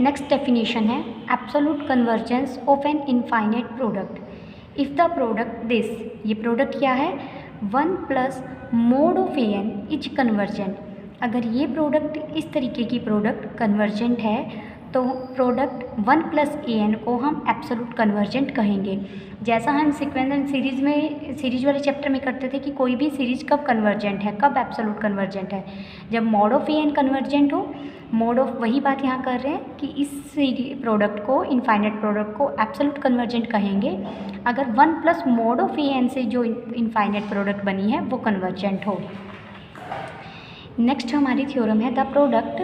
Next definition है absolute convergence of an infinite product if the product this, ये product क्या है, 1 plus mod of a n is convergent. अगर ये product इस तरीके की प्रोडक्ट कन्वर्जेंट है तो प्रोडक्ट 1 प्लस ए एन को हम एब्सोल्यूट कन्वर्जेंट कहेंगे। जैसा हम सीक्वेंस एंड सीरीज़ में सीरीज वाले चैप्टर में करते थे कि कोई भी सीरीज कब कन्वर्जेंट है, कब एब्सोल्यूट कन्वर्जेंट है, जब mod of a n convergent हो। मोड ऑफ वही बात यहाँ कर रहे हैं कि इस प्रोडक्ट को, इनफाइनाइट प्रोडक्ट को एब्सोल्यूट कन्वर्जेंट कहेंगे अगर 1 plus mod of a n से जो इनफाइनाइट प्रोडक्ट बनी है वो कन्वर्जेंट हो। नेक्स्ट हमारी थ्योरम है the product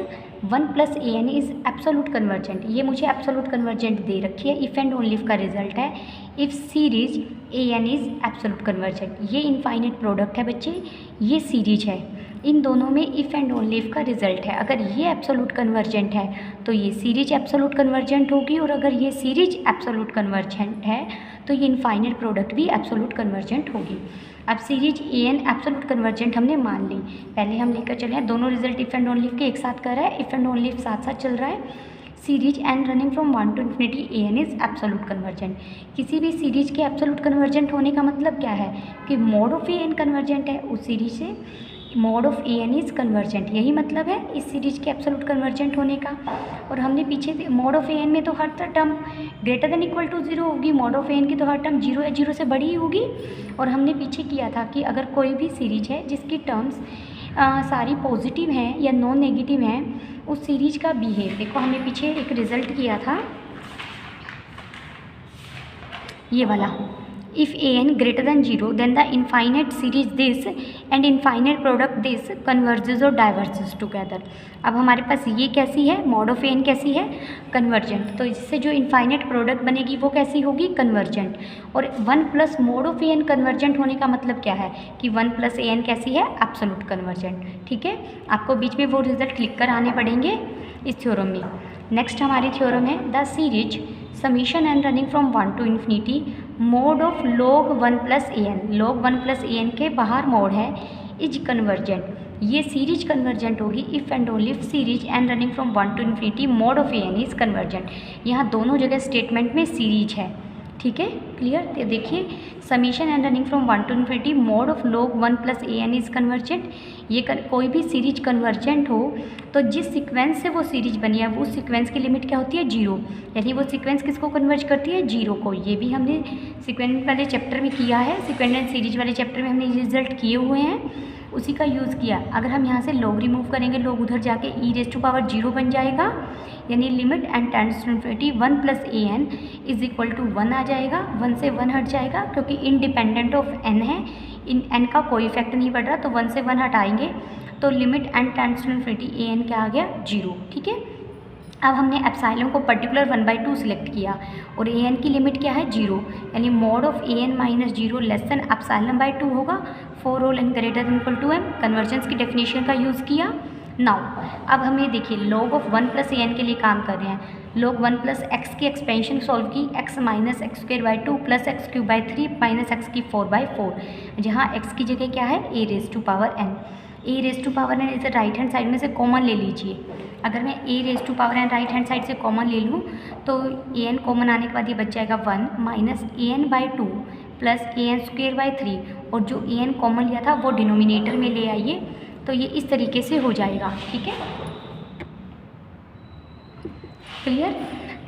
1 plus a n is absolute convergent. ये मुझे एब्सोल्यूट कन्वर्जेंट दे रखी है, इफ़ एंड ओनली का रिजल्ट है if series a n is absolute convergent. ये इनफाइनाइट प्रोडक्ट है बच्चे, ये सीरीज है, इन दोनों में इफ़ एंड ओनली का रिजल्ट है। अगर ये एब्सोल्यूट कन्वर्जेंट है तो ये सीरीज एब्सोल्यूट कन्वर्जेंट होगी, और अगर ये सीरीज एब्सोल्यूट कन्वर्जेंट है तो ये इनफाइनाइट प्रोडक्ट भी एब्सोल्यूट कन्वर्जेंट होगी। अब series a an absolute convergent हमने मान ली, पहले हम लेकर चले हैं दोनों रिजल्ट इफ़ एंड ओनली के एक साथ कर रहा है, इफ़ एंड ओनली साथ साथ चल रहा है। Series n running from 1 to infinity a n is absolute convergent. किसी भी सीरीज के एब्सोल्यूट कन्वर्जेंट होने का मतलब क्या है कि mod of a n convergent है उस सीरीज से, mod of a n is convergent, यही मतलब है इस सीरीज के एब्सोल्यूट कन्वर्जेंट होने का। और हमने पीछे मोड ऑफ ए एन में तो हर term greater than equal to 0 होगी, मोड ऑफ ए एन की तो हर टर्म 0 या 0 से बड़ी ही होगी। और हमने पीछे किया था कि अगर कोई भी सीरीज है जिसकी टर्म्स सारी पॉजिटिव हैं या नॉन नेगेटिव हैं, उस सीरीज का बिहेव, देखो हमने पीछे एक रिजल्ट किया था ये वाला, if a n greater than 0 then the infinite series this and infinite product this converges or diverges together। अब हमारे पास ये कैसी है, मॉड ऑफ ए एन कैसी है, कन्वर्जेंट, तो इससे जो इनफाइनाइट प्रोडक्ट बनेगी वो कैसी होगी, कन्वर्जेंट। और 1 plus mod of a n convergent होने का मतलब क्या है कि 1 प्लस ए एन कैसी है, एब्सोल्यूट कन्वर्जेंट। ठीक है, आपको बीच में वो रिजल्ट लिख कर आने पड़ेंगे इस थ्योरम में। नेक्स्ट हमारी थ्योरम है the series summation n running from 1 to infinity mod of log 1 plus a n, log 1 plus a n के बाहर मोड है, इज कन्वर्जेंट। ये सीरीज कन्वर्जेंट होगी if and only if series n running from 1 to infinity mod of a n is convergent. यहाँ दोनों जगह statement में series है, ठीक है, क्लियर। तो देखिए summation and running from 1 to infinity mod of log 1 plus a n is convergent. ये कोई भी सीरीज कन्वर्जेंट हो तो जिस सीक्वेंस से वो सीरीज बनी है वो सीक्वेंस की लिमिट क्या होती है, 0, यानी वो सीक्वेंस किसको कन्वर्ज करती है, 0 को। ये भी हमने सीक्वेंस वाले चैप्टर में किया है, सीक्वेंस एंड सीरीज वाले चैप्टर में हमने रिजल्ट किए हुए हैं, उसी का यूज़ किया। अगर हम यहाँ से log रिमूव करेंगे, log उधर जाके e⁻0 बन जाएगा, यानी limit and tends to infinity 1 plus a n is equal to 1 आ जाएगा, 1 से 1 हट जाएगा क्योंकि इंडिपेंडेंट ऑफ n है, इन n का कोई इफेक्ट नहीं पड़ रहा, तो 1 से 1 हटाएंगे तो limit and tends to infinity a n क्या आ गया, 0। ठीक है, अब हमने एप्सिलॉन को पर्टिकुलर 1/2 सिलेक्ट किया और ए एन की लिमिट क्या है, 0, यानी mod of a n minus 0 less than epsilon होगा, for all n greater than equal to m। Convergence की डेफिनेशन का यूज़ किया। नाउ अब हमें देखिए log of 1 plus a n के लिए काम कर रहे हैं, log 1 प्लस एक्स की एक्सपेंशन सॉल्व की, x minus x² plus x³ minus x की 4/4, जहाँ x की जगह क्या है, a⁻n। a⁻n इसे राइट हैंड साइड में से कॉमन ले लीजिए। अगर मैं a⁻n राइट हैंड साइड से कॉमन ले लूँ तो an कॉमन आने के बाद ये बच जाएगा 1 माइनस an/2 प्लस an²/3, और जो an कॉमन लिया था वो डिनोमिनेटर में ले आइए, तो ये इस तरीके से हो जाएगा। ठीक है, clear.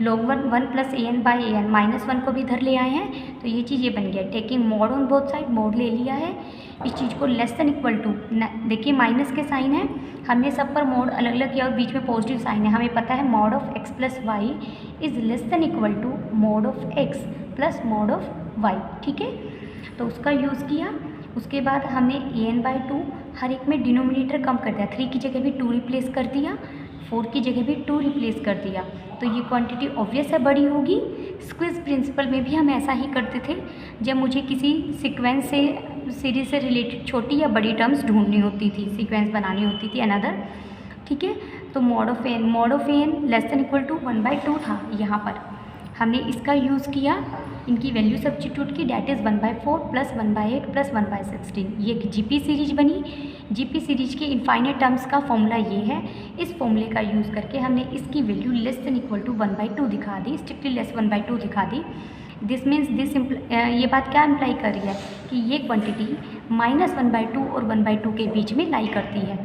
log 1 plus a n by a n minus 1 को भी इधर ले आए हैं, तो ये चीज़ ये बन गया। Taking mode on both side, mode ले लिया है, इस चीज़ को लेस देन इक्वल टू, देखिए माइनस के साइन है, हमने सब पर मोड अलग अलग किया और बीच में पॉजिटिव साइन है। हमें पता है mod of x plus y is less than equal to mod of x plus mod of y. ठीक है, तो उसका यूज़ किया। उसके बाद हमने an/2 हर एक में डिनोमिनेटर कम कर दिया, 3 की जगह भी 2 रिप्लेस कर दिया, 4 की जगह भी 2 रिप्लेस कर दिया, तो ये क्वांटिटी ऑब्वियस है बड़ी होगी। स्क्विज प्रिंसिपल में भी हम ऐसा ही करते थे, जब मुझे किसी सीक्वेंस से सीरीज से रिलेटेड छोटी या बड़ी टर्म्स ढूंढनी होती थी, सीक्वेंस बनानी होती थी अनदर। ठीक है, तो mod of n less than equal to 1/2 था। यहाँ पर हमने इसका यूज़ किया, इनकी वैल्यू सब्स्टिट्यूट की, डैट इज़ 1/4 + 1/8 + 1/16। ये एक जीपी सीरीज बनी। जीपी सीरीज के इनफाइनाइट टर्म्स का फॉर्मूला ये है। इस फॉर्मूले का यूज़ करके हमने इसकी वैल्यू < 1/2 दिखा दी, स्ट्रिक्टली लेस 1/2 दिखा दी। दिस मीन्स ये बात क्या इम्प्लाई कर रही है कि ये क्वांटिटी -1/2 और 1/2 के बीच में लाई करती है।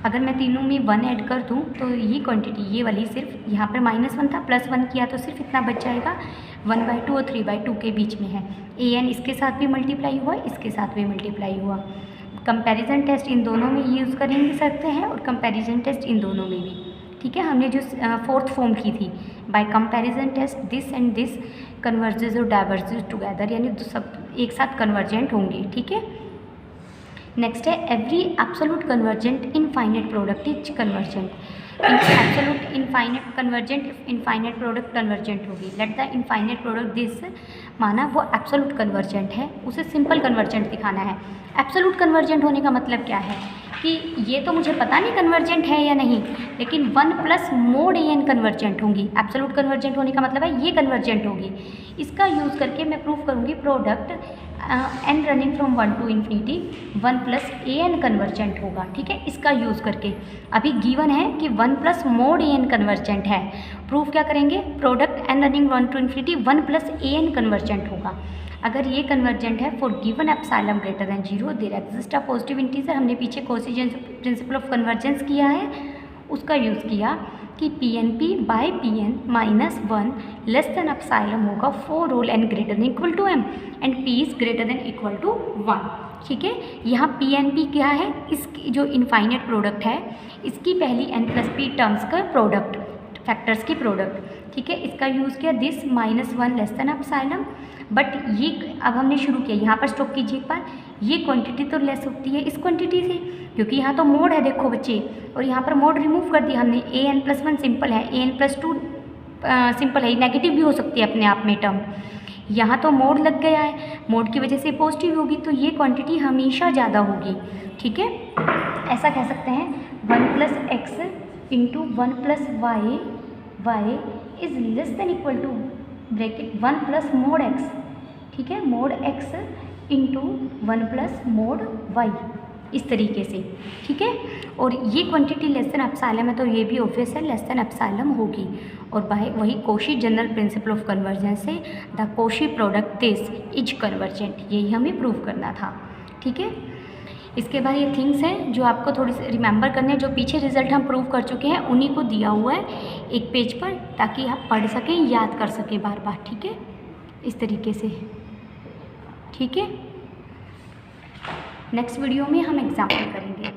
अगर मैं तीनों में 1 ऐड कर दूँ तो ये क्वांटिटी ये वाली सिर्फ यहाँ पर -1 था, +1 किया तो सिर्फ इतना बच जाएगा, 1/2 और 3/2 के बीच में है। an इसके साथ भी मल्टीप्लाई हुआ, इसके साथ भी मल्टीप्लाई हुआ। कंपैरिजन टेस्ट इन दोनों में यूज़ करेंगे सकते हैं और कंपैरिजन टेस्ट इन दोनों में भी। ठीक है, हमने जो फोर्थ फॉर्म की थी, by comparison test this and this converges और डाइवर्जेस टुगेदर, यानी सब एक साथ कन्वर्जेंट होंगे। ठीक है, नेक्स्ट है every absolute convergent infinite product is convergent. Absolute infinite convergent infinite product convergent होगी। Let the infinite product this, माना वो एब्सोल्यूट कन्वर्जेंट है, उसे सिंपल कन्वर्जेंट दिखाना है। एब्सोल्यूट कन्वर्जेंट होने का मतलब क्या है कि ये तो मुझे पता नहीं कन्वर्जेंट है या नहीं, लेकिन 1 + mod an कन्वर्जेंट होंगी। एब्सोल्यूट कन्वर्जेंट होने का मतलब है ये कन्वर्जेंट होगी। इसका यूज़ करके मैं प्रूव करूँगी product n running from 1 to infinity 1 + an convergent होगा। ठीक है, इसका यूज़ करके अभी गिवन है कि 1 + mod an कन्वर्जेंट है। प्रूफ क्या करेंगे, product n running 1 to infinity 1 + an convergent होगा। अगर ये कन्वर्जेंट है for given epsilon greater than 0 there exist a positive integer. हमने पीछे कोएफिशिएंट प्रिंसिपल ऑफ कन्वर्जेंस किया है, उसका यूज़ किया कि PnP by Pn -1 less than epsilon होगा for all n greater than equal to m and p is greater than equal to 1। ठीक है, यहाँ PnP क्या है, इसकी जो इनफाइनाइट प्रोडक्ट है इसकी पहली n + p टर्म्स का प्रोडक्ट, फैक्टर्स की प्रोडक्ट। ठीक है, इसका यूज़ किया this -1 less than epsilon. But ये अब हमने शुरू किया, यहाँ पर स्टॉप कीजिए एक बार, ये क्वांटिटी तो लेस होती है इस क्वांटिटी से, क्योंकि यहाँ तो मोड है देखो बच्चे, और यहाँ पर मोड रिमूव कर दिया हमने। an + 1 सिंपल है, an + 2 सिंपल है, नेगेटिव भी हो सकती है अपने आप में टर्म। यहाँ तो मोड लग गया है, मोड की वजह से पॉजिटिव होगी, तो ये क्वांटिटी हमेशा ज़्यादा होगी। ठीक है, ऐसा कह सकते हैं 1 + x × 1 + y is less than equal to bracket 1 + mod x। ठीक है, mod x × 1 + mod y, इस तरीके से। ठीक है, और ये क्वांटिटी लेस देन एप्सिलॉन है तो ये भी ऑब्वियस है लेस देन एप्सिलॉन होगी। और बाय वही Cauchy general principle of convergence से the Cauchy product this is convergent, यही हमें प्रूव करना था। ठीक है, इसके बाद ये थिंग्स हैं जो आपको थोड़ी सी रिमेंबर करने हैं, जो पीछे रिजल्ट हम प्रूव कर चुके हैं उन्हीं को दिया हुआ है एक पेज पर, ताकि आप पढ़ सकें, याद कर सकें बार बार। ठीक है, इस तरीके से। ठीक है, नेक्स्ट वीडियो में हम एग्जाम्पल करेंगे।